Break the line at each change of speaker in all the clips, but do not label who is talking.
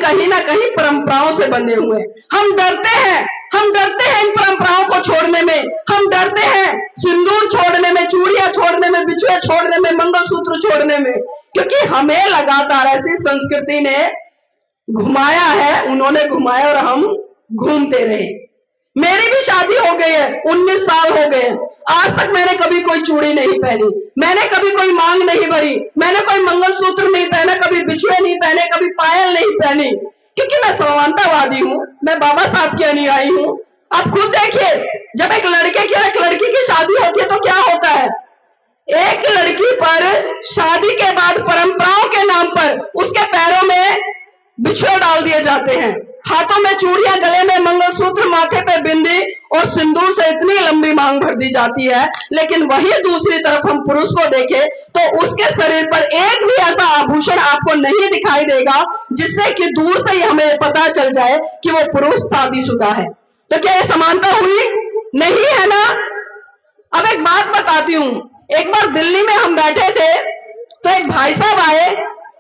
कहीं ना कहीं परंपराओं से बंधे हुए हैं। हम डरते हैं इन परंपराओं को छोड़ने में, हम डरते हैं सिंदूर छोड़ने में, चूड़ियां छोड़ने में, बिछुए छोड़ने में, मंगलसूत्र छोड़ने में, क्योंकि हमें लगातार ऐसी संस्कृति ने घुमाया है, उन्होंने घुमाया और हम घूमते रहे। मेरी भी शादी हो गई है, 19 साल हो गए, आज तक मैंने कभी कोई चूड़ी नहीं पहनी, मैंने कभी कोई मांग नहीं भरी, मैंने कोई मंगलसूत्र नहीं पहना, कभी बिछुए नहीं पहने, कभी पायल नहीं पहनी, क्योंकि मैं समानतावादी हूं, मैं बाबा साहब की अनुयायी हूं। आप खुद देखिए, जब एक लड़के की और एक लड़की की शादी होती है तो क्या होता है, एक लड़की पर शादी के बाद परंपराओं के नाम पर उसके पैरों में बिछुए डाल दिए जाते हैं, हाथों में चूड़ियां, गले में मंगलसूत्र, माथे पे बिंदी और सिंदूर से इतनी लंबी मांग भर दी जाती है। लेकिन वही दूसरी तरफ हम पुरुष को देखें तो उसके शरीर पर एक भी ऐसा आभूषण आपको नहीं दिखाई देगा जिससे कि दूर से ही हमें पता चल जाए कि वो पुरुष शादीशुदा है। तो क्या ये समानता हुई? नहीं है ना। अब एक बात बताती हूं, एक बार दिल्ली में हम बैठे थे तो एक भाई साहब आए,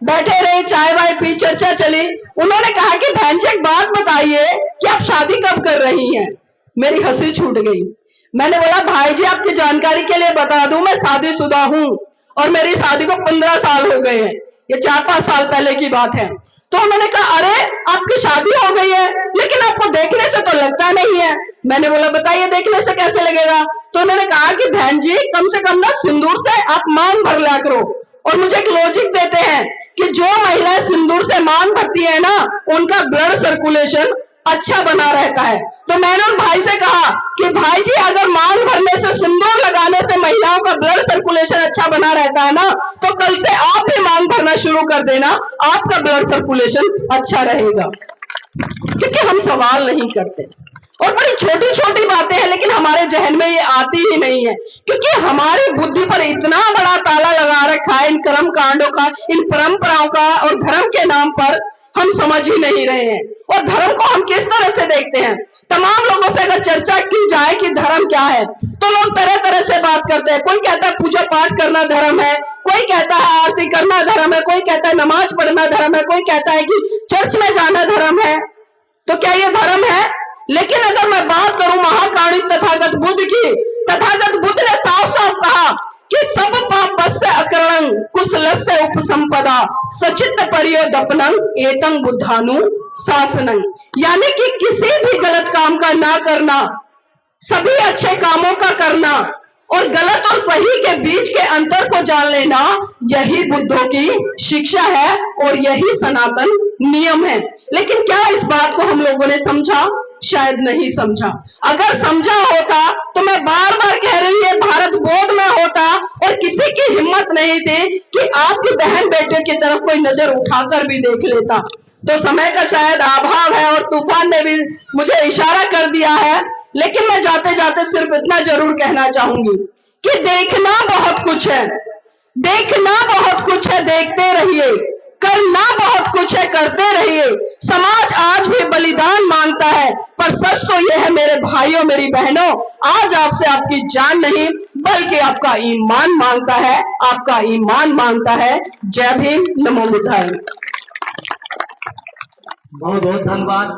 बैठे रहे, चाय वाय पी, चर्चा चली। उन्होंने कहा कि बहन जी एक बात बताइए कि आप शादी कब कर रही हैं? मेरी हंसी छूट गई। मैंने बोला भाई जी आपकी जानकारी के लिए बता दूं, मैं शादीशुदा हूं और मेरी शादी को 15 साल हो गए हैं, ये 4-5 साल पहले की बात है। तो उन्होंने कहा अरे आपकी शादी हो गई है लेकिन आपको देखने से तो लगता नहीं है। मैंने बोला बताइए देखने से कैसे लगेगा? तो उन्होंने कहा कि बहन जी कम से कम ना सिंदूर से आप मांग भर लिया करो। और मुझे एक लॉजिक देते हैं कि जो महिलाएं सिंदूर से मांग भरती है ना, उनका ब्लड सर्कुलेशन अच्छा बना रहता है। तो मैंने उन भाई से कहा कि भाई जी अगर मांग भरने से, सिंदूर लगाने से महिलाओं का ब्लड सर्कुलेशन अच्छा बना रहता है ना, तो कल से आप भी मांग भरना शुरू कर देना, आपका ब्लड सर्कुलेशन अच्छा रहेगा। क्योंकि हम सवाल नहीं करते और बड़ी छोटी छोटी बातें हैं लेकिन हमारे जहन में ये आती ही नहीं है, क्योंकि हमारी बुद्धि पर इतना बड़ा ताला लगा रखा है इन कर्म कांडों का, इन परंपराओं का, और धर्म के नाम पर हम समझ ही नहीं रहे हैं। और धर्म को हम किस तरह से देखते हैं? तमाम लोगों से अगर चर्चा की जाए कि धर्म क्या है तो लोग तरह तरह से बात करते हैं। कोई कहता है पूजा पाठ करना धर्म है, कोई कहता है आरती करना धर्म है, कोई कहता है नमाज पढ़ना धर्म है, कोई कहता है कि चर्च में जाना धर्म है। तो क्या ये धर्म है? लेकिन अगर मैं बात करूं महाकाणिक तथागत बुद्ध की, तथागत बुद्ध ने साफ साफ कहा कि सब पापस्य अकरणं कुशलस्य उपसंपदा सचित्त परियोदपनं एतं बुद्धानु शासनं। यानी कि किसी भी गलत काम का ना करना, सभी अच्छे कामों का करना और गलत और सही के बीच के अंतर को जान लेना, यही बुद्धों की शिक्षा है और यही सनातन नियम है। लेकिन क्या इस बात को हम लोगों ने समझा? शायद नहीं समझा। अगर समझा होता तो मैं बार बार कह रही है भारत बोध में होता और किसी की हिम्मत नहीं थी कि आपकी बहन बेटे की तरफ कोई नजर उठाकर भी देख लेता। तो समय का शायद अभाव है और तूफान ने भी मुझे इशारा कर दिया है, लेकिन मैं जाते जाते सिर्फ इतना जरूर कहना चाहूंगी कि देखना बहुत कुछ है, देखना बहुत कुछ है, देखते रहिए। करना बहुत कुछ है, करते रहिए। समाज आज भी बलिदान मांगता है, पर सच तो यह है मेरे भाइयों मेरी बहनों, आज आपसे आपकी जान नहीं बल्कि आपका ईमान मांगता है, आपका ईमान मांगता है। जय भीम, नमो बुद्धाय।
बहुत बहुत धन्यवाद।